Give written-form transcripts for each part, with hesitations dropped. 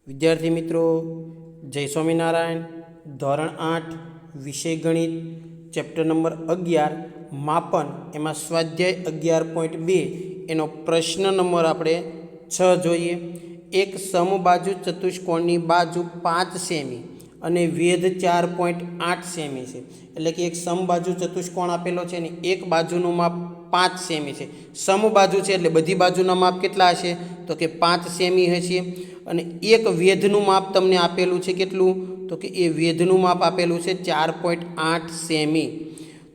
વિદ્યાર્થી મિત્રો, જય સ્વામિનારાયણ. ધોરણ 8 વિષય ગણિત, ચેપ્ટર નંબર 11 માપન, એમાં સ્વાધ્યાય 11.2 એનો પ્રશ્ન નંબર આપણે 6 જોઈએ. એક સમબાજુ ચતુષ્કોણની બાજુ 5 સેમી અને વેધ 4.8 સેમી છે. એટલે કે એક સમબાજુ ચતુષ્કોણ આપેલો છે ને એક બાજુનું માપ 5 સેમી છે. સમબાજુ છે એટલે બધી બાજુના માપ કેટલા હશે? તો કે 5 સેમી હશે. અને એક વેધનું માપ તમને આપેલું છે કેટલું? તો કે એ વેધનું માપ આપેલું છે 4.8 સેમી.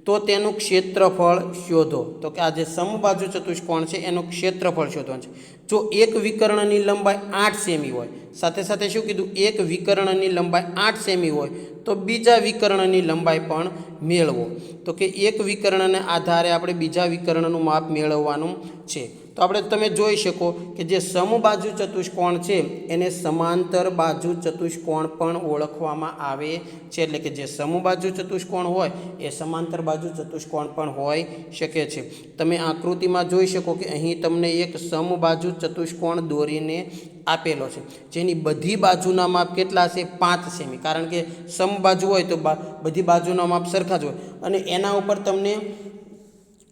તો તેનું ક્ષેત્રફળ શોધો. તો કે આ જે સમબાજુ ચતુષ્કોણ છે એનું ક્ષેત્રફળ શોધવાનું છે. જો એક વિકર્ણની લંબાઈ 8 સેમી હોય, સાથે સાથે શું કીધું? એક વિકર્ણની લંબાઈ 8 સેમી હોય તો બીજા વિકર્ણની લંબાઈ પણ મેળવો. તો કે એક વિકર્ણને આધારે આપણે બીજા વિકર્ણનું માપ મેળવવાનું છે. તો આપણે તમે જોઈ શકો કે જે સમબાજુ ચતુષ્કોણ છે એને સમાંતર બાજુ ચતુષ્કોણ પણ ઓળખવામાં આવે છે. એટલે કે જે સમબાજુ ચતુષ્કોણ હોય એ સમાંતર બાજુ ચતુષ્કોણ પણ હોઈ શકે છે. તમે આકૃતિમાં જોઈ શકો કે અહીં તમને એક સમબાજુ ચતુષ્કોણ દોરીને આપેલો છે, જેની બધી બાજુના માપ કેટલા છે? 5 સેમી. કારણ કે સમબાજુ હોય તો બધી બાજુના માપ સરખા જ હોય. અને એના ઉપર તમને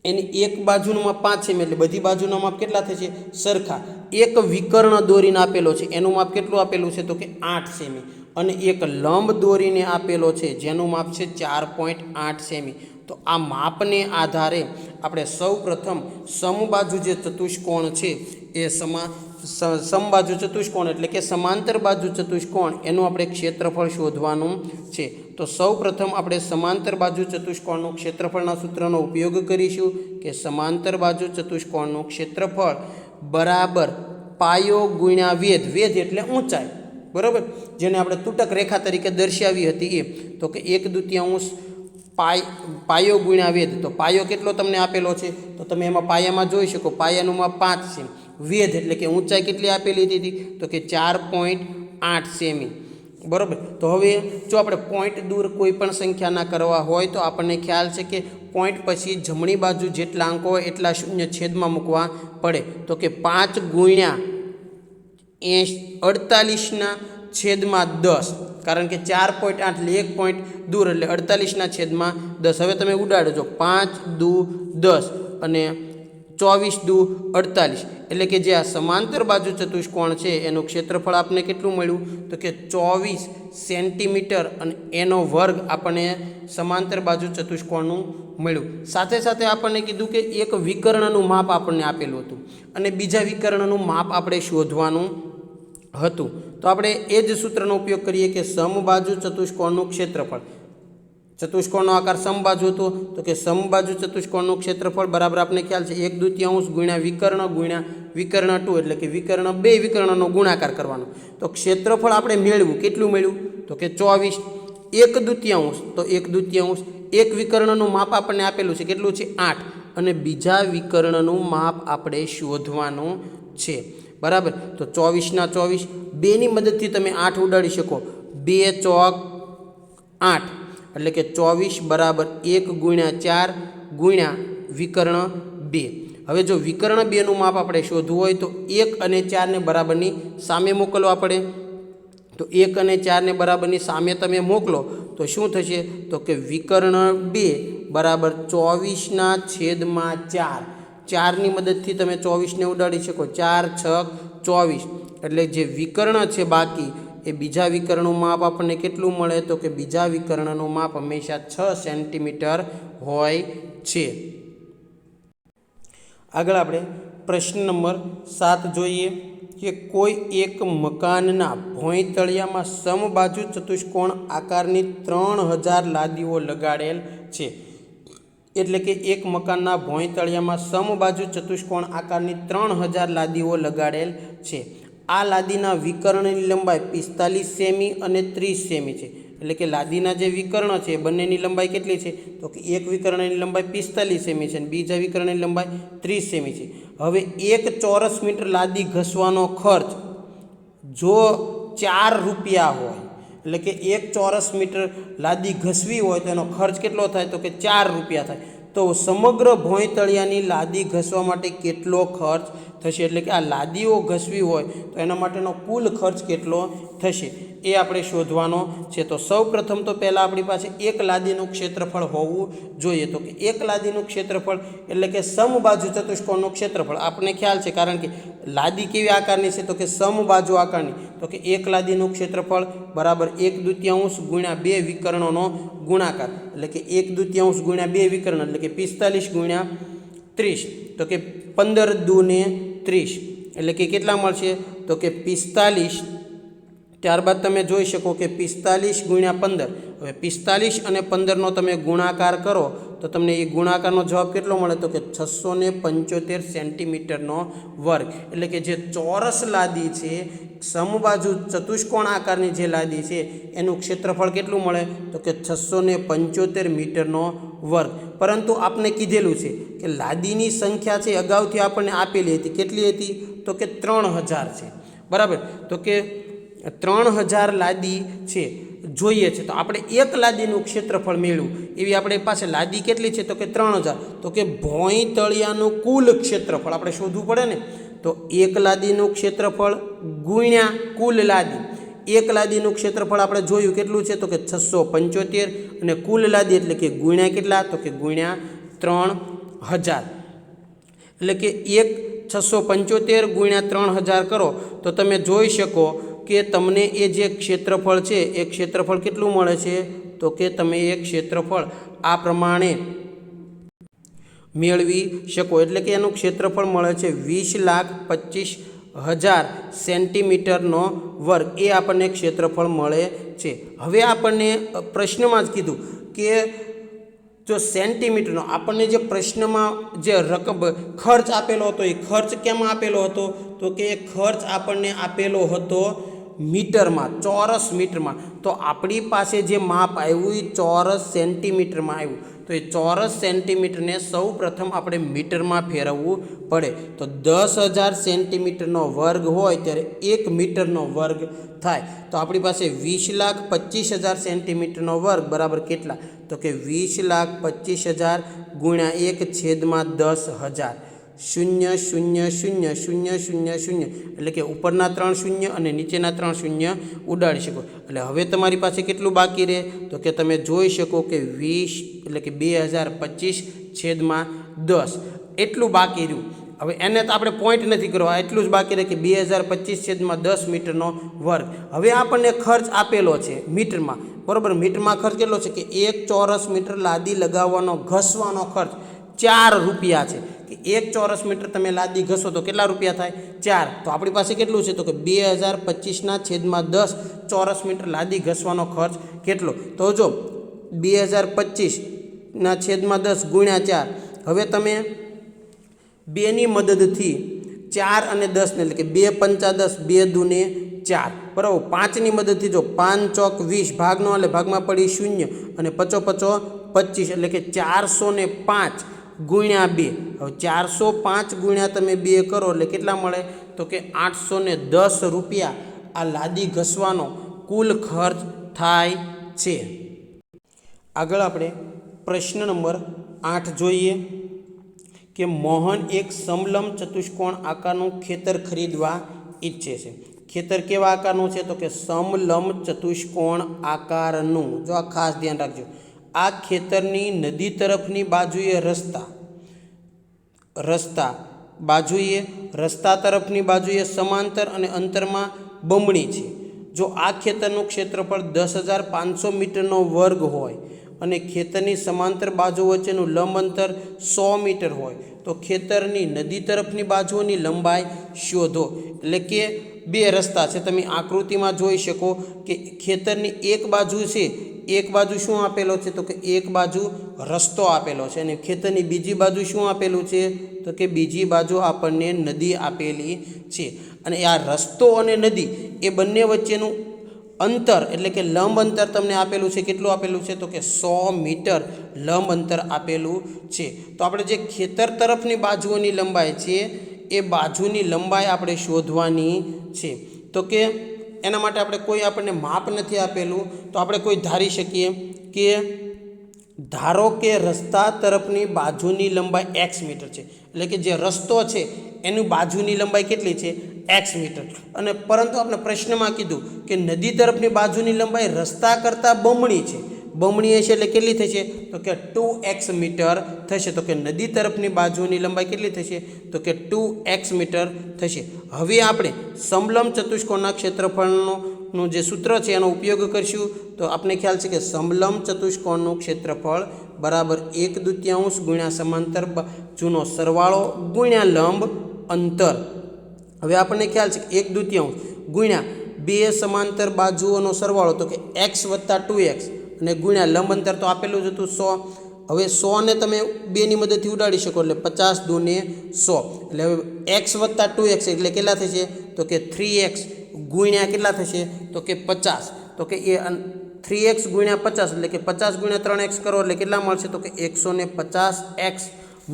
એની એક બાજુનું માપ 5 સેમી એટલે બધી બાજુના માપ કેટલા થશે? સરખા. એક વિકર્ણ દોરીને આપેલો છે એનું માપ કેટલું આપેલું છે? તો કે 8 સેમી. અને એક લંબ દોરીને આપેલો છે જેનું માપ છે 4.8 સેમી. તો આ માપને આધારે આપણે સૌ પ્રથમ સમબાજુ જે ચતુષ્કોણ છે એ સમબાજુ ચતુષ્કોણ એટલે કે સમાંતર બાજુ ચતુષ્કોણ એનું આપણે ક્ષેત્રફળ શોધવાનું છે. તો સૌ પ્રથમ આપણે સમાંતર બાજુ ચતુષ્કોણનું ક્ષેત્રફળના સૂત્રનો ઉપયોગ કરીશું કે સમાંતર બાજુ ચતુષ્કોણનું ક્ષેત્રફળ બરાબર પાયો ગુણ્યા વેધ. વેધ એટલે ઊંચાઈ, બરાબર, જેને આપણે તૂટક રેખા તરીકે દર્શાવી હતી એ. તો કે 1/2 પાયો ગુણ્યા વેધ. તો પાયો કેટલો તમને આપેલો છે? તો તમે એમાં પાયામાં જોઈ શકો પાયાનું માપ 5 છે. વેધ એટલે કે ઊંચાઈ કેટલી આપેલી હતી? તો કે 4.8 સેમી. બરાબર. તો હવે જો આપણે પોઈન્ટ દૂર કોઈ પણ સંખ્યાના કરવા હોય તો આપણને ખ્યાલ છે કે પોઈન્ટ પછી જમણી બાજુ જેટલા અંકો હોય એટલા શૂન્ય છેદમાં મૂકવા પડે. તો કે 5 ગુણ્યા 48/10. કારણ કે 4.8 એટલે 1 પોઈન્ટ દૂર એટલે 48/10. હવે તમે ઉડાડો 5 દુ 10 અને 24 દુ 48. એટલે કે જે આ સમાંતર બાજુ ચતુષ્કોણ છે એનું ક્ષેત્રફળ આપણને કેટલું મળ્યું? તો કે 24 સેન્ટીમીટર અને એનો વર્ગ આપણને સમાંતર બાજુ ચતુષ્કોણનું મળ્યું. સાથે સાથે આપણને કીધું કે એક વિકર્ણનું માપ આપણને આપેલું હતું અને બીજા વિકર્ણનું માપ આપણે શોધવાનું હતું. તો આપણે એ જ સૂત્રનો ઉપયોગ કરીએ કે સમબાજુ ચતુષ્કોણનું ક્ષેત્રફળ. ચતુષ્કોણનો આકાર સમબાજુ હતો તો કે સમબાજુ ચતુષ્કોણનું ક્ષેત્રફળ બરાબર આપણે ખ્યાલ છે 1/2 ગુણ્યા વિકર્ણ ગુણ્યા વિકર્ણ 2 એટલે કે વિકર્ણ બે વિકર્ણનો ગુણાકાર કરવાનો. તો ક્ષેત્રફળ આપણે મેળવ્યું. કેટલું મળ્યું? તો કે 24. 1/2 તો 1/2 એક વિકર્ણનું માપ આપણને આપેલું છે કેટલું છે? 8. અને બીજા વિકર્ણનું માપ આપણે શોધવાનું છે. બરાબર. તો 24/24 બેની મદદથી તમે 8 ઉડાડી શકો. 2 ચોક 8 એટલે કે 24 બરાબર 1 ગુણ્યા 4 ગુણ્યા વિકર્ણ 2. હવે જો વિકર્ણ 2નું માપ આપણે શોધવું હોય તો 1 અને 4ને બરાબરની સામે મોકલવા પડે. તો 1 અને 4ને બરાબરની સામે તમે મોકલો તો શું થશે? તો કે વિકર્ણ 2 બરાબર 24/4. 4ની મદદથી તમે 24ને ઉડાડી શકો. 4 6 24 એટલે જે વિકર્ણ છે બાકી એ બીજા વિકર્ણનું માપ આપણને કેટલું મળે? તો કે બીજા વિકર્ણનું માપ હંમેશા 6 સેન્ટીમીટર હોય છે. આગળ આપણે પ્રશ્ન નંબર 7 જોઈએ કે કોઈ એક મકાનના ભોંયતળિયામાં સમબાજુ ચતુષ્કોણ આકારની 3000 લાદીઓ લગાડેલ છે. એટલે કે એક મકાનના ભોંયતળિયામાં સમબાજુ ચતુષ્કોણ આકારની 3000 લાદીઓ લગાડેલ છે. આ લાદીના વિકર્ણની લંબાઈ 45 સેમી અને 30 સેમી છે. એટલે કે લાદીના જે વિકર્ણ છે બંનેની લંબાઈ કેટલી છે? તો કે એક વિકર્ણની લંબાઈ 45 સેમી છે અને બીજા વિકર્ણની લંબાઈ 30 સેમી છે. હવે 1 ચોરસ મીટર લાદી ઘસવાનો ખર્ચ જો 4 રૂપિયા હોય, એટલે કે 1 ચોરસ મીટર લાદી ઘસવી હોય તો એનો ખર્ચ કેટલો થાય? તો કે 4 રૂપિયા થાય. તો સમગ્ર ભોંયતળિયાની લાદી ઘસવા માટે કેટલો ખર્ચ થશે, એટલે કે આ લાદીઓ ઘસવી હોય તો એના માટેનો કુલ ખર્ચ કેટલો થશે એ આપણે શોધવાનો છે. તો સૌ પ્રથમ તો પહેલાં આપણી પાસે એક લાદીનું ક્ષેત્રફળ હોવું જોઈએ. તો કે એક લાદીનું ક્ષેત્રફળ એટલે કે સમબાજુ ચતુષ્કોણનું ક્ષેત્રફળ આપણને ખ્યાલ છે, કારણ કે લાદી કેવી આકારની છે તો કે સમબાજુ આકારની. તો કે એક લાદીનું ક્ષેત્રફળ બરાબર 1/2 ગુણ્યા 2 વિકર્ણોનો ગુણાકાર, એટલે કે 1/2 ગુણ્યા 2 વિકર્ણ એટલે કે 45 ગુણ્યા 30. તો કે 15 દૂને 30 એટલે કે કેટલા મળશે તો કે 45. ત્યારબાદ તમે જોઈ શકો કે 45 ગુણ્યા 15. હવે 45 અને 15નો તમે ગુણાકાર કરો તો તમને એ ગુણાકારનો જવાબ કેટલો મળે તો કે 675 સેન્ટીમીટરનો વર્ગ. એટલે કે જે ચોરસ લાદી છે, સમબાજુ ચતુષ્કોણ આકારની જે લાદી છે એનું ક્ષેત્રફળ કેટલું મળે તો કે 675 મીટરનો વર્ગ. પરંતુ આપણે કીધેલું છે કે લાદીની સંખ્યા છે અગાઉથી આપણને આપેલી હતી, કેટલી હતી તો કે 3000 છે, બરાબર. તો કે 3000 લાદી છે જોઈએ છે, તો આપણે એક લાદીનું ક્ષેત્રફળ મેળવ્યું એવી આપણી પાસે લાદી કેટલી છે તો કે 3000. તો કે ભોંય તળિયાનું કુલ ક્ષેત્રફળ આપણે શોધવું પડે ને. તો એક લાદીનું ક્ષેત્રફળ ગુણ્યા કુલ લાદી. એક લાદીનું ક્ષેત્રફળ આપણે જોયું કેટલું છે તો કે 675 અને કુલ લાદી એટલે કે ગુણ્યા કેટલા તો કે ગુણ્યા 3000. એટલે કે 675 ગુણ્યા 3000 કરો તો તમે જોઈ શકો કે તમને એ જે ક્ષેત્રફળ છે એ ક્ષેત્રફળ કેટલું મળે છે તો કે તમે એ ક્ષેત્રફળ આ પ્રમાણે મેળવી શકો. એટલે કે એનું ક્ષેત્રફળ મળે છે 20,25,000 સેન્ટીમીટરનો વર્ગ. એ આપણને ક્ષેત્રફળ મળે છે. હવે આપણને પ્રશ્નમાં જ કીધું કે જો સેન્ટીમીટરનો આપણને જે પ્રશ્નમાં જે રકમ ખર્ચ આપેલો હતો એ ખર્ચ કેમાં આપેલો હતો તો કે એ ખર્ચ આપણને આપેલો હતો મીટરમાં, ચોરસ મીટરમાં. તો આપણી પાસે જે માપ આવ્યું એ ચોરસ સેન્ટીમીટરમાં આવ્યું. તો એ ચોરસ સેન્ટીમીટરને સૌ પ્રથમ આપણે મીટરમાં ફેરવવું પડે. તો 10,000 સેન્ટીમીટરનો વર્ગ હોય ત્યારે 1 મીટરનો વર્ગ થાય. તો આપણી પાસે 20,25,000 સેન્ટીમીટરનો વર્ગ બરાબર કેટલા તો કે 20,25,000 ગુણ્યા 1/10,000. 0 0 0 0 0 0 એટલે કે ઉપરના 3 શૂન્ય અને નીચેના 3 શૂન્ય ઉડાડી શકો. એટલે હવે તમારી પાસે કેટલું બાકી રહે તો કે તમે જોઈ શકો કે 20 એટલે કે 2025/10 એટલું બાકી રહ્યું. હવે એને તો આપણે પોઈન્ટ નથી કરવા, એટલું જ બાકી રહે કે 2025/10 મીટરનો વર્ગ. હવે આપણને ખર્ચ આપેલો છે મીટરમાં, બરાબર. મીટરમાં ખર્ચ કેટલો છે કે 1 ચોરસ મીટર લાદી લગાવવાનો ઘસવાનો ખર્ચ 4 રૂપિયા છે. કે 1 ચોરસ મીટર તમે લાદી ઘસો તો કેટલા રૂપિયા થાય 4. તો આપણી પાસે કેટલું છે તો કે 2025/10 ચોરસ મીટર લાદી ઘસવાનો ખર્ચ કેટલો તો જો 2025/10 ગુણ્યા 4. હવે તમે 2ની મદદથી 4 અને 10 ને એટલે કે 2 પંચા 10 2 દૂને 4 બરાબર. 5ની મદદથી જો 5 ચોક 20 ભાગનો એટલે ભાગમાં પડી 0 અને 5 5 25 એટલે કે 405 ગુણ્યા 2. હવે 405 ગુણ્યા તમે 2 કરો એટલે કેટલા મળે તો કે 810 રૂપિયા આ લાદી ઘસવાનો કુલ ખર્ચ થાય છે. આગળ આપણે પ્રશ્ન નંબર 8 જોઈએ કે મોહન એક સમલંબ ચતુષ્કોણ આકારનું ખેતર ખરીદવા ઈચ્છે છે. ખેતર કેવા આકારનું છે તો કે સમલંબ ચતુષ્કોણ આકારનું. જો આ ખાસ ધ્યાન રાખજો. આ ખેતરની નદી તરફની બાજુએ રસ્તા તરફની બાજુએ સમાંતર અને અંતરમાં બમણી છે. જો આ ખેતરનું ક્ષેત્રફળ 10,500 મીટરનો વર્ગ હોય અને ખેતરની સમાંતર બાજુ વચ્ચેનું લંબ અંતર 100 મીટર હોય તો ખેતરની નદી તરફની બાજુઓની લંબાઈ શોધો. એટલે કે બે રસ્તા છે, તમે આકૃતિમાં જોઈ શકો કે ખેતરની એક બાજુ છે, એક બાજુ શું આપેલો છે તો કે એક બાજુ રસ્તો આપેલો છે અને ખેતરની બીજી બાજુ શું આપેલું છે તો કે બીજી બાજુ આપણને નદી આપેલી છે. અને આ રસ્તો અને નદી એ બંને વચ્ચેનું અંતર એટલે કે લંબ અંતર તમને આપેલું છે. કેટલું આપેલું છે તો કે 100 મીટર લંબ અંતર આપેલું છે. તો આપણે જે ખેતર તરફની બાજુઓની લંબાઈ છે એ બાજુની લંબાઈ આપણે શોધવાની છે. તો કે એના માટે આપણે કોઈ આપણને માપ નથી આપેલું, તો આપણે કોઈ ધારી શકીએ કે ધારો કે રસ્તા તરફની બાજુની લંબાઈ x મીટર છે એટલે કે જે રસ્તો છે એની બાજુની લંબાઈ કેટલી છે x મીટર. અને પરંતુ આપણે પ્રશ્નમાં કીધું કે નદી તરફની બાજુની લંબાઈ રસ્તા કરતાં બમણી છે. બમણી હશે એટલે કેટલી થશે તો કે 2x મીટર થશે. તો કે નદી તરફની બાજુની લંબાઈ કેટલી થશે તો કે 2x મીટર થશે. હવે આપણે સમલંબ ચતુષ્કોણના ક્ષેત્રફળનું જે સૂત્ર છે એનો ઉપયોગ કરીશું. તો આપણે ખ્યાલ છે કે સમલંબ ચતુષ્કોણનું ક્ષેત્રફળ બરાબર 1/2 ગુણ્યા સમાંતર બાજુનો સરવાળો ગુણ્યા લંબ અંતર. હવે આપણને ખ્યાલ છે કે 1/2 ગુણ્યા બે સમાંતર બાજુઓનો સરવાળો તો કે x + 2x અને ગુણ્યા લંબ અંતર તો આપેલું જ હતું 100. હવે 100 ને તમે 2ની મદદથી ઉડાડી શકો એટલે 50 × 2 = 100. એટલે હવે x + 2x એટલે કેટલા થશે તો કે 3x ગુણ્યા કેટલા થશે તો કે 50. તો કે એ 3x ગુણ્યા 50 એટલે કે 50 ગુણ્યા 3x કરો એટલે કેટલા મળશે તો કે 150x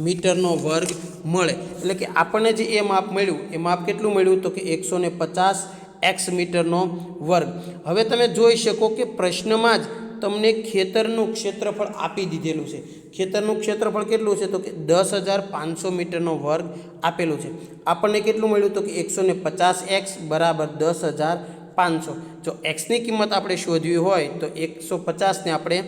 મીટરનો વર્ગ મળે. એટલે કે આપણને જે એ માપ મળ્યું એ માપ કેટલું મળ્યું તો કે 150x મીટરનો વર્ગ. હવે તમે જોઈ શકો કે પ્રશ્નમાં જ તમને ખેતરનું ક્ષેત્રફળ આપી દીધેલું છે. ખેતરનું ક્ષેત્રફળ કેટલું છે તો કે 10,500 મીટરનો વર્ગ આપેલું છે. આપણને કેટલું મળ્યું તો કે 150x બરાબર 10,500. જો xની કિંમત આપણે શોધવી હોય તો 150ને આપણે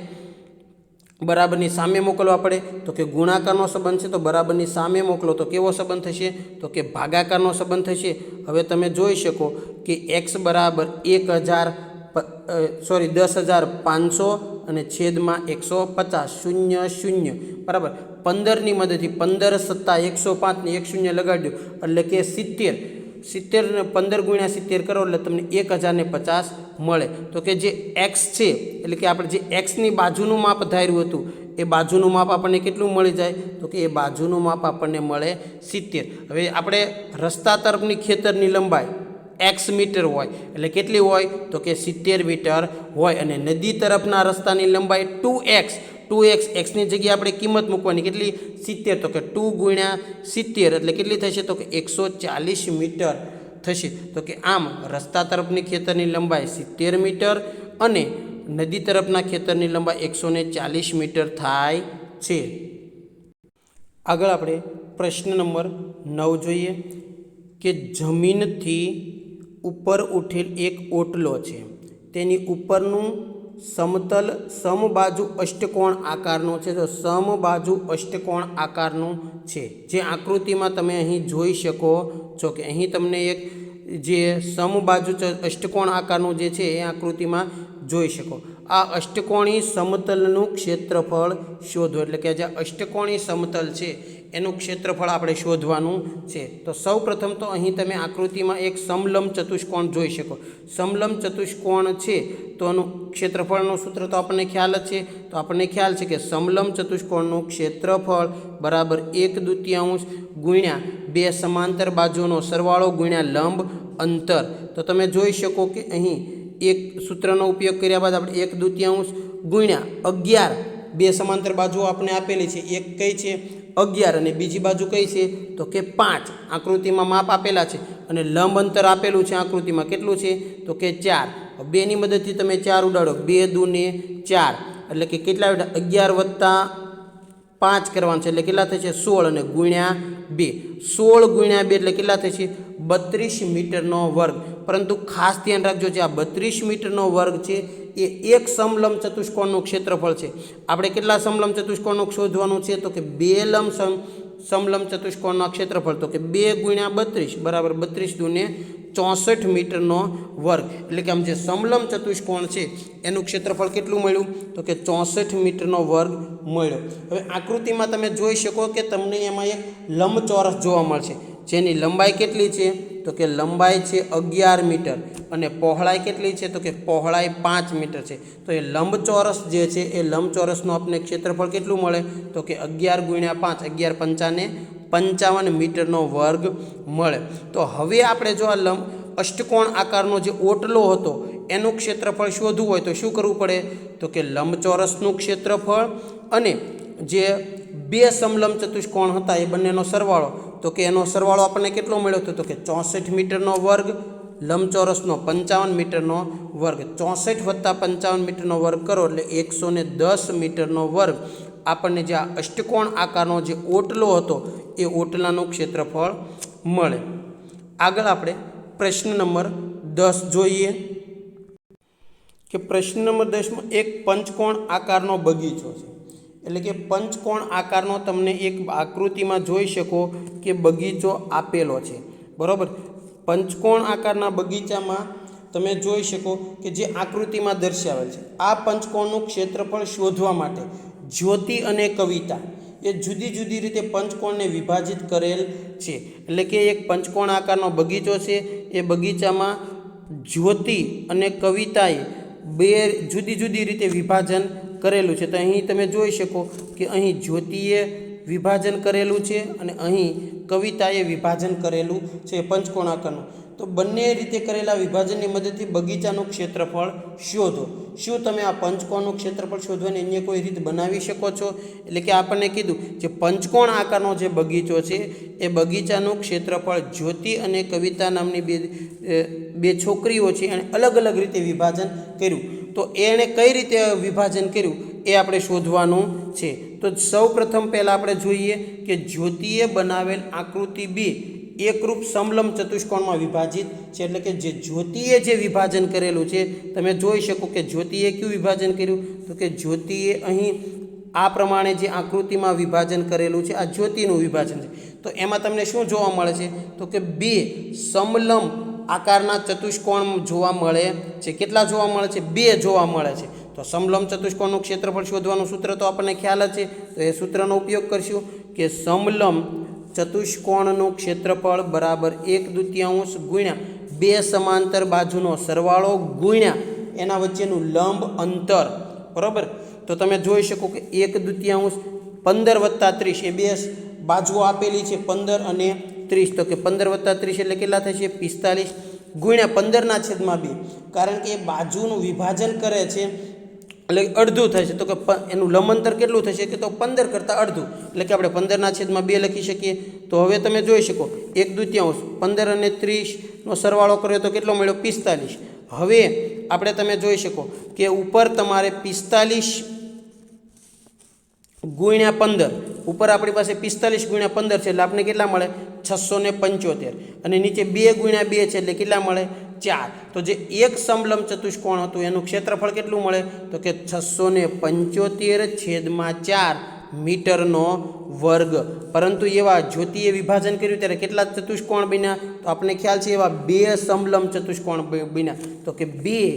બરાબરની સામે મોકલવા પડે. તો કે ગુણાકારનો સંબંધ છે તો બરાબરની સામે મોકલો તો કેવો સંબંધ થશે તો કે ભાગાકારનો સંબંધ થશે. હવે તમે જોઈ શકો કે x બરાબર 10,500 અને છેદમાં 150 0 0 બરાબર 15ની મદદથી 15 + 105 ને 1 0 લગાડ્યો એટલે કે 70 ને 15 ગુણ્યા 70 કરો એટલે તમને 1050 મળે. તો કે જે x છે એટલે કે આપણે જે xની બાજુનું માપ ધાર્યું હતું એ બાજુનું માપ આપણને કેટલું મળી જાય તો કે એ બાજુનું માપ આપણને મળે 70. હવે આપણે રસ્તા તરફની ખેતરની લંબાઈ x મીટર હોય એટલે કેટલી હોય તો કે 70 મીટર હોય. અને નદી તરફના રસ્તાની લંબાઈ 2x xની જગ્યાએ આપણે કિંમત મૂકવાની કેટલી 70. તો કે 2 ગુણ્યા 70 એટલે કેટલી થશે તો કે 140 મીટર થશે. તો કે આમ રસ્તા તરફની ખેતરની લંબાઈ 70 મીટર અને નદી તરફના ખેતરની લંબાઈ 140 મીટર થાય છે. આગળ આપણે પ્રશ્ન નંબર 9 જોઈએ કે જમીનથી ઉપર ઉઠેલ એક ઓટલો છે. તેની ઉપરનું સમતલ સમબાજુ અષ્ટકોણ આકારનું છે. તો સમબાજુ અષ્ટકોણ આકારનું છે જે આકૃતિમાં તમે અહીં જોઈ શકો છો કે અહીં તમને એક જે સમબાજુ અષ્ટકોણ આકારનું જે છે એ આકૃતિમાં જોઈ શકો. આ અષ્ટકોણી સમતલનું ક્ષેત્રફળ શોધો. એટલે કે જે અષ્ટકોણી સમતલ છે એનું ક્ષેત્રફળ આપણે શોધવાનું છે. તો સૌ પ્રથમ તો અહીં તમે આકૃતિમાં એક સમલંબ ચતુષ્કોણ જોઈ શકો. સમલંબ ચતુષ્કોણ છે તો એનું ક્ષેત્રફળનું સૂત્ર તો આપણને ખ્યાલ જ છે. તો આપણને ખ્યાલ છે કે સમલંબ ચતુષ્કોણનું ક્ષેત્રફળ બરાબર 1/2 ગુણ્યા બે સમાંતર બાજુનો સરવાળો ગુણ્યા લંબ અંતર. તો તમે જોઈ શકો કે અહીં એક સૂત્રનો ઉપયોગ કર્યા બાદ આપણે 1/2 ગુણ્યા 11 બે સમાંતર બાજુઓ આપણે આપેલી છે. એક કઈ છે 11 અને બીજી બાજુ કઈ છે તો કે 5. આકૃતિમાં માપ આપેલા છે અને લંબ અંતર આપેલું છે આકૃતિમાં કેટલું છે તો કે 4. બેની મદદથી તમે 4 ઉડાડો 2 × 2 = 4 એટલે કે કેટલા 11 + 5 કરવાનું છે એટલે કેટલા થશે 16 અને ગુણ્યા 2 16 ગુણ્યા 2 એટલે કેટલા થશે 32 મીટરનો વર્ગ. પરંતુ ખાસ ધ્યાન રાખજો જે આ 32 મીટરનો વર્ગ છે એ એક સમલંબ ચતુષ્કોણનું ક્ષેત્રફળ છે. આપણે કેટલા સમલંબ ચતુષ્કોણનું શોધવાનું છે તો કે બે સમલંબ ચતુષ્કોણના ક્ષેત્રફળ તો કે 2 × 32 બરાબર 32 × 64 મીટરનો વર્ગ. એટલે કે આમ જે સમલંબ ચતુષ્કોણ છે એનું ક્ષેત્રફળ કેટલું મળ્યું તો કે 64 મીટરનો વર્ગ મળ્યો. હવે આકૃતિમાં તમે જોઈ શકો કે તમને એમાં એક લંબચોરસ જોવા મળશે જેની લંબાઈ કેટલી છે તો કે લંબાઈ છે 11 મીટર અને પહોળાઈ કેટલી છે તો કે પહોળાઈ 5 મીટર છે. તો એ લંબચોરસ જે છે એ લંબચોરસનું આપણને ક્ષેત્રફળ કેટલું મળે તો કે 11 × 5 11 × 5 = 55 મીટરનો વર્ગ મળે. તો હવે આપણે જો આ અષ્ટકોણ આકારનો જે ઓટલો હતો એનું ક્ષેત્રફળ શોધવું હોય તો શું કરવું પડે તો કે લંબચોરસનું ક્ષેત્રફળ અને જે બે સમલંબ ચતુષ્કોણ હતા એ બંનેનો સરવાળો તો કે એનો સરવાળો આપણને કેટલો મળ્યો હતો તો કે 64 મીટરનો વર્ગ લંબચોરસનો 55 મીટરનો વર્ગ. 64 + 55 મીટરનો વર્ગ કરો એટલે 110 મીટરનો વર્ગ આપણને જે આ અષ્ટકોણ આકારનો જે ઓટલો હતો એ ઓટલાનું ક્ષેત્રફળ મળે. આગળ આપણે પ્રશ્ન નંબર 10 જોઈએ કે પ્રશ્ન નંબર 10માં એક પંચકોણ આકારનો બગીચો છે. એટલે કે પંચકોણ આકારનો તમને એક આકૃતિમાં જોઈ શકો કે બગીચો આપેલો છે. બરાબર. પંચકોણ આકારના બગીચામાં તમે જોઈ શકો કે જે આકૃતિમાં દર્શાવેલ છે આ પંચકોણનું ક્ષેત્રફળ શોધવા માટે જ્યોતિ અને કવિતા એ જુદી જુદી રીતે પંચકોણને વિભાજિત કરેલ છે. એટલે કે એક પંચકોણ આકારનો બગીચો છે. એ બગીચામાં જ્યોતિ અને કવિતાએ બે જુદી જુદી રીતે વિભાજન કરેલું છે. તો અહીં તમે જોઈ શકો કે અહીં જ્યોતિએ વિભાજન કરેલું છે અને અહીં કવિતાએ વિભાજન કરેલું છે પંચકોણ આકારનું. તો બંને રીતે કરેલા વિભાજનની મદદથી બગીચાનું ક્ષેત્રફળ શોધો. શું તમે આ પંચકોણનું ક્ષેત્રફળ શોધવાની અન્ય કોઈ રીત બનાવી શકો છો? એટલે કે આપણને કીધું જે પંચકોણ આકારનો જે બગીચો છે એ બગીચાનું ક્ષેત્રફળ જ્યોતિ અને કવિતા નામની બે છોકરીઓ છે એણે અલગ અલગ રીતે વિભાજન કર્યું. તો એણે કઈ રીતે વિભાજન કર્યું એ આપણે શોધવાનું છે. તો સૌ પ્રથમ પહેલાં આપણે જોઈએ કે જ્યોતિએ બનાવેલ આકૃતિ 2 એકરૂપ સમલંબ ચતુષ્કોણમાં વિભાજિત છે. એટલે કે જે જ્યોતિએ જે વિભાજન કરેલું છે તમે જોઈ શકો કે જ્યોતિએ કયું વિભાજન કર્યું તો કે જ્યોતિએ અહીં આ પ્રમાણે જે આકૃતિમાં વિભાજન કરેલું છે આ જ્યોતિનું વિભાજન છે. તો એમાં તમને શું જોવા મળે છે તો કે 2 સમલંબ આકારના ચતુષ્કોણ જોવા મળે છે. કેટલા જોવા મળે છે? 2 જોવા મળે છે. તો સમલંબ ચતુષ્કોણનું ક્ષેત્રફળ શોધવાનું સૂત્ર તો આપણને ખ્યાલ જ છે. તો એ સૂત્રનો ઉપયોગ કરશું કે સમલંબ ચતુષ્કોણનું ક્ષેત્રફળ બરાબર 1/2 ગુણ્યા 2 સમાંતર બાજુનો સરવાળો ગુણ્યા એના વચ્ચેનું લંબ અંતર. બરાબર. તો તમે જોઈ શકો કે 1/2 15 વત્તા 30 એ બે બાજુઓ આપેલી છે 15 અને 30. તો કે 15 વત્તા 30 એટલે કેટલા થશે? 45 ગુણ્યા 15/2. કારણ કે એ બાજુનું વિભાજન કરે છે એટલે અડધું થશે. તો કે એનું લંબાંતર કેટલું થશે કે તો 15 કરતાં અડધું. એટલે કે આપણે 15/2 લખી શકીએ. તો હવે તમે જોઈ શકો 1/2 15 અને 30નો સરવાળો કર્યો તો કેટલો મળ્યો? 45. હવે આપણે તમે જોઈ શકો કે ઉપર તમારે 45 ગુણ્યા 15 ઉપર આપણી પાસે 45 ગુણ્યા 15 છે એટલે આપણે કેટલા મળે? 675. અને નીચે 2 ગુણ્યા 2 છે એટલે કેટલા મળે? 4. તો જે એક સમલંબ ચતુષ્કોણ હતું એનું ક્ષેત્રફળ કેટલું મળે તો કે 675/4 મીટરનો વર્ગ. પરંતુ એવા જ્યોતિએ વિભાજન કર્યું ત્યારે કેટલા ચતુષ્કોણ બન્યા તો આપણને ખ્યાલ છે એવા 2 સમલંબ ચતુષ્કોણ બન્યા. તો કે 2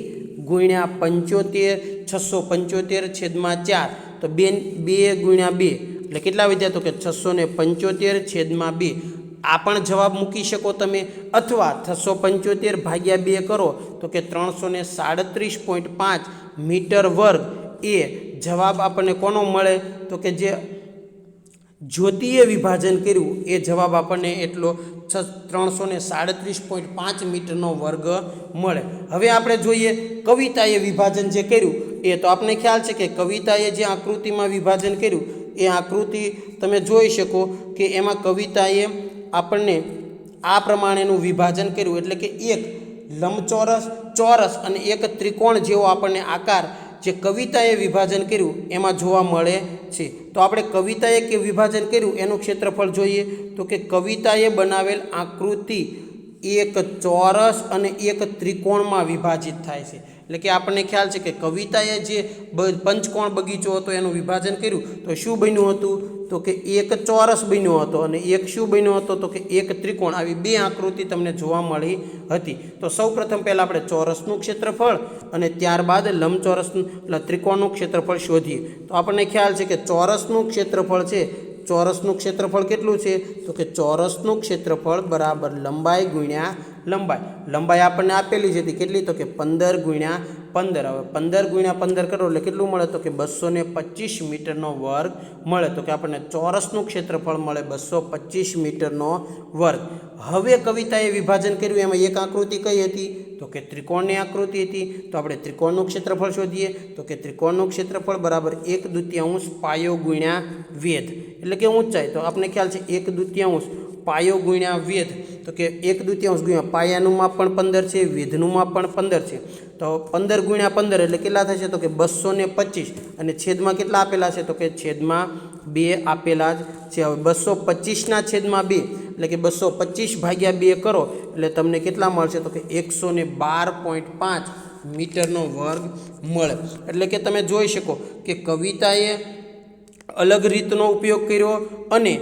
ગુણ્યા 75 675/4. તો 2 ગુણ્યા 2 એટલે કેટલા વધ્યા તો કે 675/2. આ પણ જવાબ મૂકી શકો તમે અથવા 675/2 કરો તો કે 337.5 મીટર વર્ગ એ જવાબ આપણને કોનો મળે તો કે જે જ્યોતિએ વિભાજન કર્યું એ જવાબ આપણને એટલો 337.5 મીટરનો વર્ગ મળે. હવે આપણે જોઈએ કવિતાએ વિભાજન જે કર્યું એ તો આપણને ખ્યાલ છે કે કવિતાએ જે આકૃતિમાં વિભાજન કર્યું એ આકૃતિ તમે જોઈ શકો કે એમાં કવિતાએ આપણને આ પ્રમાણેનું વિભાજન કર્યું. એટલે કે એક લંબચોરસ, ચોરસ અને એક ત્રિકોણ જેવો આપણને આકાર જે કવિતાએ વિભાજન કર્યું એમાં જોવા મળે છે. તો આપણે કવિતાએ કે વિભાજન કર્યું એનું ક્ષેત્રફળ જોઈએ તો કે કવિતાએ બનાવેલ આકૃતિ એક ચોરસ અને એક ત્રિકોણમાં વિભાજિત થાય છે. એટલે કે આપણને ખ્યાલ છે કે કવિતાએ જે પંચકોણ બગીચો હતો એનું વિભાજન કર્યું તો શું બન્યું હતું તો કે એક ચોરસ બન્યો હતો અને એક શું બન્યો હતો તો કે એક ત્રિકોણ. આવી 2 આકૃતિ તમને જોવા મળી હતી. તો સૌપ્રથમ પહેલાં આપણે ચોરસનું ક્ષેત્રફળ અને ત્યારબાદ લંબચોરસનું એટલે ત્રિકોણનું ક્ષેત્રફળ શોધીએ. તો આપણને ખ્યાલ છે કે ચોરસનું ક્ષેત્રફળ છે ચોરસનું ક્ષેત્રફળ કેટલું છે તો કે ચોરસનું ક્ષેત્રફળ બરાબર લંબાઈ ગુણ્યા લંબાઈ. લંબાઈ આપણને આપેલી જ હતી કેટલી તો કે 15 ગુણ્યા 15. હવે 15 ગુણ્યા 15 કરો એટલે કેટલું મળે તો કે 225 મીટરનો વર્ગ મળે. તો કે આપણને ચોરસનું ક્ષેત્રફળ મળે 225 મીટરનો વર્ગ. હવે કવિતાએ વિભાજન કર્યું એમાં એક આકૃતિ કઈ હતી તો કે ત્રિકોણની આકૃતિ હતી. તો આપણે ત્રિકોણનું ક્ષેત્રફળ શોધીએ તો કે ત્રિકોણનું ક્ષેત્રફળ બરાબર 1/2 પાયો ગુણ્યા વેધ એટલે કે ઊંચાઈ. તો આપણે ખ્યાલ છે 1/2 પાયો ગુણ્યા વેધ, તો કે 1/2 ગુણ્યા પાયાનું માપ પણ 15 છે, વેધનું માપ પણ 15 છે, તો 15 ગુણ્યા 15 એટલે કેટલા થશે? તો કે 225, અને છેદમાં કેટલા આપેલા છે? તો કે છેદમાં 2 આપેલા જ છે. હવે 225 છેદમાં 2 એટલે કે 225 ભાગ્યા 2 કરો એટલે તમને કેટલા મળશે? તો કે 112.5 મીટરનો વર્ગ મળે. એટલે કે તમે જોઈ શકો કે કવિતાએ અલગ રીતનો ઉપયોગ કર્યો અને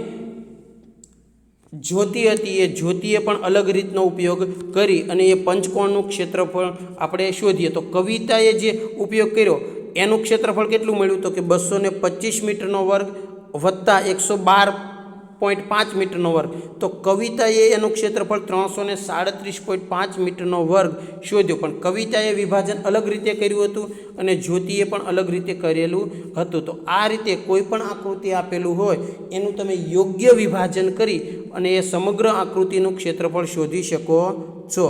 જ્યોતિ હતી એ જ્યોતિએ પણ અલગ રીતનો ઉપયોગ કરી અને એ પંચકોણનું ક્ષેત્રફળ આપણે શોધીએ. તો કવિતાએ જે ઉપયોગ કર્યો એનું ક્ષેત્રફળ કેટલું મળ્યું? તો કે 225 મીટરનો વર્ગ વત્તા 112.5 મીટરનો વર્ગ. તો કવિતાએ એનું ક્ષેત્રફળ 337.5 મીટરનો વર્ગ શોધ્યો, પણ કવિતાએ વિભાજન અલગ રીતે કર્યું હતું અને જ્યોતિએ પણ અલગ રીતે કરેલું હતું. તો આ રીતે કોઈ પણ આકૃતિ આપેલું હોય એનું તમે યોગ્ય વિભાજન કરી અને એ સમગ્ર આકૃતિનું ક્ષેત્રફળ શોધી શકો છો.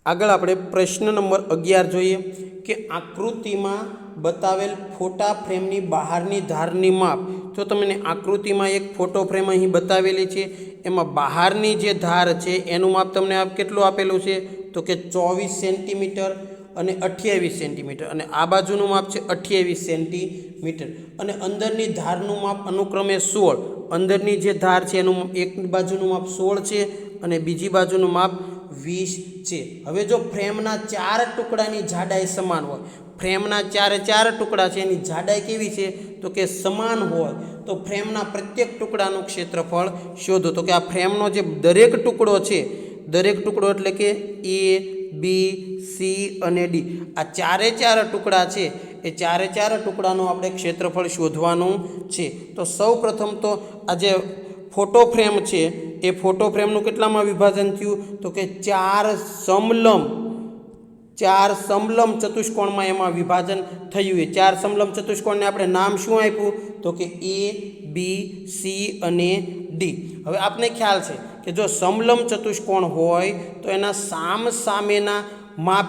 આગળ આપણે પ્રશ્ન નંબર 11 જોઈએ કે આકૃતિમાં બતાવેલ ફોટા ફ્રેમની બહારની ધારની માપ. જો તમને આકૃતિમાં એક ફોટો ફ્રેમ અહીં બતાવેલી છે, એમાં બહારની જે ધાર છે એનું માપ તમને કેટલું આપેલું છે? તો કે 24 સેન્ટીમીટર અને 28 સેન્ટીમીટર, અને આ બાજુનું માપ છે 28 સેન્ટીમીટર, અને અંદરની ધારનું માપ અનુક્રમે 16. અંદરની જે ધાર છે એનું એક બાજુનું માપ 16 છે અને બીજી બાજુનું માપ 20 છે. હવે જો ફ્રેમના 4 ટુકડાની જાડાઈ સમાન હોય, ફ્રેમના 4 ટુકડા છે એની જાડાઈ કેવી છે? તો કે સમાન હોય, તો ફ્રેમના પ્રત્યેક ટુકડાનું ક્ષેત્રફળ શોધો. તો કે આ ફ્રેમનો જે દરેક ટુકડો છે, દરેક ટુકડો એટલે કે A, B, C અને D, આ 4 ટુકડા છે એ 4 ટુકડાનું આપણે ક્ષેત્રફળ શોધવાનું છે. તો સૌ પ્રથમ તો આ જે ફોટો ફ્રેમ છે એ ફોટો ફ્રેમનું કેટલામાં વિભાજન થયું? તો કે 4 સમલંબ ચતુષ્કોણમાં એમાં વિભાજન થયું. એ 4 સમલંબ ચતુષ્કોણને આપણે નામ શું આપ્યું? તો કે A, B, C અને D. હવે આપને ખ્યાલ છે કે જો સમલંબ ચતુષ્કોણ હોય તો એના સામેના માપ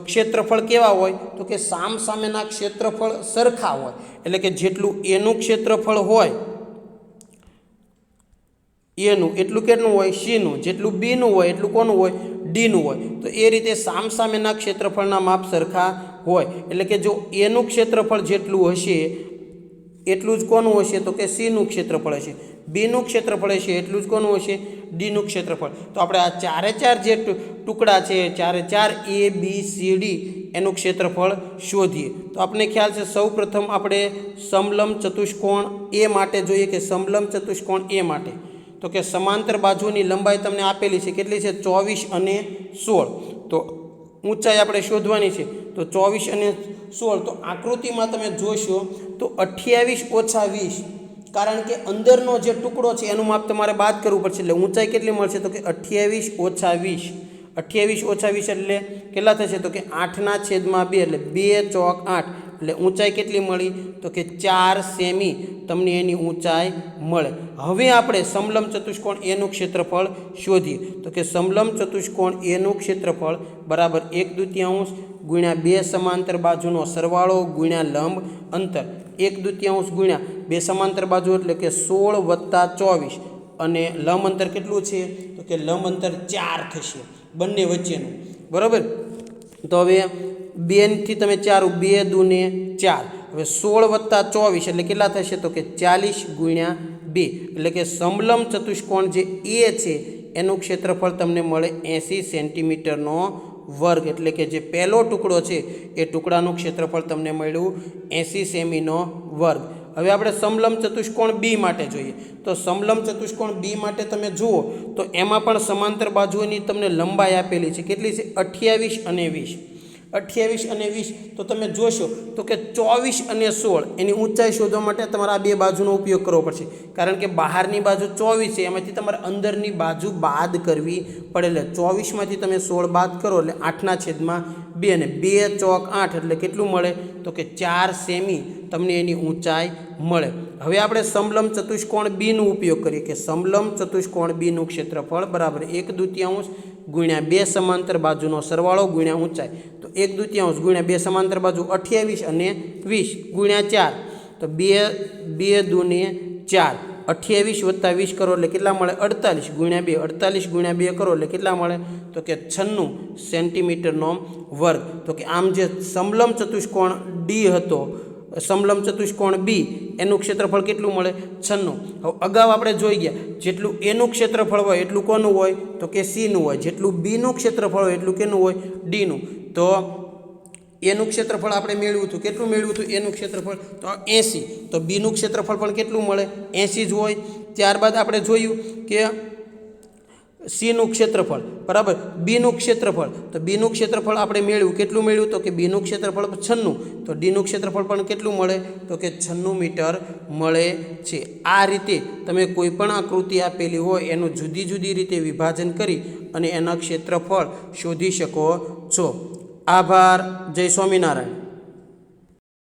ક્ષેત્રફળ કેવા હોય? તો કે સામેના ક્ષેત્રફળ સરખા હોય. એટલે કે જેટલું એનું ક્ષેત્રફળ હોય એનું એટલું કેટલું હોય? સીનું. જેટલું બીનું હોય એટલું કોનું હોય? ડીનું હોય. તો એ રીતે સામેના ક્ષેત્રફળના માપ સરખા હોય. એટલે કે જો એનું ક્ષેત્રફળ જેટલું હશે એટલું જ કોનું હશે? તો કે સીનું ક્ષેત્રફળ હશે. બીનું ક્ષેત્રફળ હશે એટલું જ કોનું હશે? ડીનું ક્ષેત્રફળ. તો આપણે આ 4 જે ટુકડા છે 4 A, B, C, D એનું ક્ષેત્રફળ શોધીએ. તો આપણે ખ્યાલ છે સૌ પ્રથમ આપણે સમલંબ ચતુષ્કોણ A માટે જોઈએ કે સમલંબ ચતુષ્કોણ A માટે તો કે સમાંતર બાજુની લંબાઈ તમને આપેલી છે, કેટલી છે? 24 અને 16. તો ઊંચાઈ આપણે શોધવાની છે, તો 24 અને 16. તો આકૃતિમાં તમે જોશો તો 28 ઓછા 20, કારણ કે અંદરનો જે ટુકડો છે એનું માપ તમારે બાદ કરવું પડશે. એટલે ઊંચાઈ કેટલી મળશે? તો કે 28 ઓછા 20. 28 ઓછા 20 એટલે કેટલા થશે? તો કે 8/2 એટલે 2 ચોક 8. એટલે ઊંચાઈ કેટલી મળી? તો કે 4 સેમી તમને એની ઊંચાઈ મળે. હવે આપણે સમલંબ ચતુષ્કોણ એનું ક્ષેત્રફળ શોધીએ. તો કે સમલંબ ચતુષ્કોણ એનું ક્ષેત્રફળ બરાબર 1/2 ગુણ્યા 2 સમાંતર બાજુનો સરવાળો ગુણ્યા લંબ અંતર. 1/2 ગુણ્યા 2 સમાંતર બાજુ એટલે કે 16 વત્તા 24, અને લંબ અંતર કેટલું છે? તો કે લંબ અંતર 4 થશે બંને વચ્ચેનું. બરાબર. તો હવે 2 થી તમે 4 2 દૂને 4. હવે 16 વત્તા 24 એટલે કેટલા થશે? તો કે 40 ગુણ્યા 2. એટલે કે સમલંબ ચતુષ્કોણ જે A છે એનું ક્ષેત્રફળ તમને મળે 80 સેન્ટીમીટરનો વર્ગ. એટલે કે જે પહેલો ટુકડો છે એ ટુકડાનું ક્ષેત્રફળ તમને મળ્યું 80 સેમીનો વર્ગ. હવે આપણે સમલંબ ચતુષ્કોણ B માટે જોઈએ. તો સમલંબ ચતુષ્કોણ B માટે તમે જુઓ તો એમાં પણ સમાંતર બાજુઓની તમને લંબાઈ આપેલી છે. કેટલી છે? 28 અને 20. 28 અને 20. તો તમે જોશો તો કે 24 અને 16 એની ઊંચાઈ શોધવા માટે તમારે આ બે બાજુનો ઉપયોગ કરવો પડશે, કારણ કે બહારની બાજુ 24 છે, એમાંથી તમારે અંદરની બાજુ બાદ કરવી પડે. એટલે 24માંથી તમે 16 બાદ કરો એટલે 8/2 અને 2 ચોક 8 એટલે કેટલું મળે? તો કે 4 સેમી તમને એની ઊંચાઈ મળે. હવે આપણે સમલંબ ચતુષ્કોણ બીનો ઉપયોગ કરીએ કે સમલંબ ચતુષ્કોણ બીનું ક્ષેત્રફળ બરાબર 1/2 ગુણ્યા 2 સમાંતર બાજુનો સરવાળો ગુણ્યા ઊંચાઈ. તો 1/2 ગુણ્યા 2 સમાંતર બાજુ 28 અને 20 ગુણ્યા 4. તો 2 દૂને 4. 28 + 20 કરો એટલે કેટલા મળે 48 × 2 48 × 2 કરો એટલે કેટલા મળે તો કે 96 સેન્ટીમીટરનો વર્ગ તો કે આમ જે સમલંબ ચતુષ્કોણ ડી હતો સમલંબ ચતુષ્કોણ બી એનું ક્ષેત્રફળ કેટલું મળે 96 હવે અગાઉ આપણે જોઈ ગયા જેટલું એનું ક્ષેત્રફળ હોય એટલું કોનું હોય તો કે સીનું હોય જેટલું બીનું ક્ષેત્રફળ હોય એટલું કેનું હોય ડીનું તો એનું ક્ષેત્રફળ આપણે મેળવ્યું હતું કેટલું મેળવ્યું હતું એનું ક્ષેત્રફળ તો 80 તો બીનું ક્ષેત્રફળ પણ કેટલું મળે 80 જ હોય ત્યારબાદ આપણે જોયું કે સીનું ક્ષેત્રફળ બરાબર બીનું ક્ષેત્રફળ તો બીનું ક્ષેત્રફળ આપણે મેળવ્યું કેટલું મેળવ્યું તો કે બીનું ક્ષેત્રફળ 96 તો ડીનું ક્ષેત્રફળ પણ કેટલું મળે તો કે 96 મીટર મળે છે આ રીતે તમે કોઈ પણ આકૃતિ આપેલી હોય એનું જુદી જુદી રીતે વિભાજન કરી અને એના ક્ષેત્રફળ શોધી શકો છો આભાર જય સ્વામિનારાયણ